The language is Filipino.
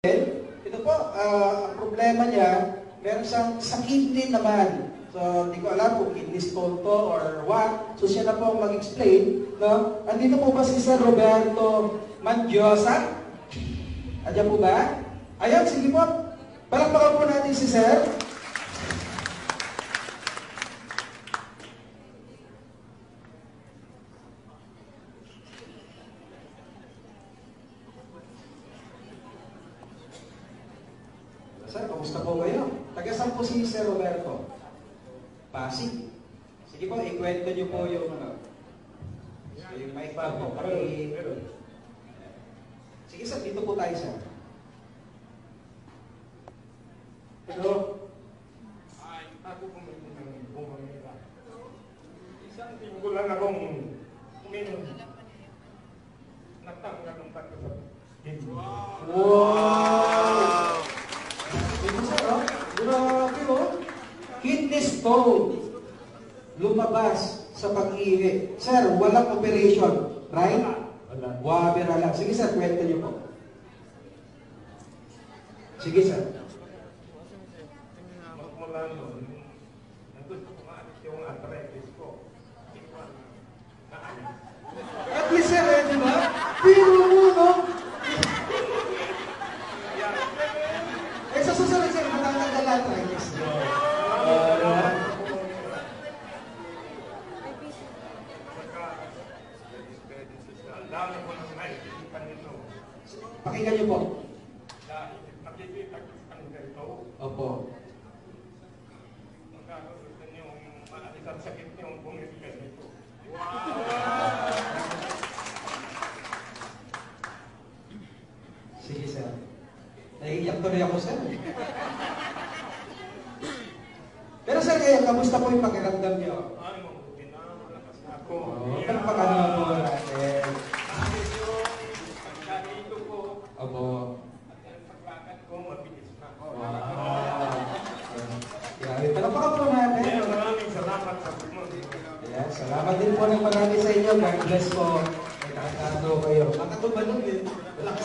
Ito po, ang problema niya, meron siyang sa kidney naman. So, hindi ko alam kung kidney stone to or what. So, siya na po ang mag-explain. No? Andito po ba si Sir Roberto Mandiosa? Andiyan po ba? Ayan, sige po. Palakpakan po natin si Sir. Sir, kamusta po kayo? Taga-saan po si Sir Roberto? Pasig. Sige po, ikwento niyo po yung ano. So, yung mic pa po. Sige sir, dito po tayo sir. Hello? Ay, ako pumunta ng Bumanila. Isang linggo lang akong uminom. Natanggal ng tato sa hindi. Wow! Ito sir, oh. Grabe, oh. Kidney stone. Lumabas sa pag-ihi. Sir, walang operation. Right? Wala. Wabira lang. Sige sir, kwento niyo po. Sige sir. Magmula noon, gusto ko maalis yung arthritis ko. At least sir, di ba? Pero mo, no? Eh, sa susunod sir, matatanggal ang arthritis. Dami ko nang nakikita nito. Pakinggan niyo po. Nakikita ko sa kanila ito. Opo. Magkakaroon yung maalis ang sakit niyong bumibigay nito. Sige sir. Naiiyak tuloy ako sir. Pero sir, kayo, kamusta po yung pakiramdam niyo? Ay, mabuti na. Malakas na ako. Palakpakan naman po natin. Dito ko. Opo. At yung paglakad ko, mabilis na ako. Wow. Grabe. Palakpakan po natin. Kaya maraming salamat sa pumunta. Yeah, salamat din po ng marami sa inyo. God bless po. May kakado kayo. Makatubalong din. Relax.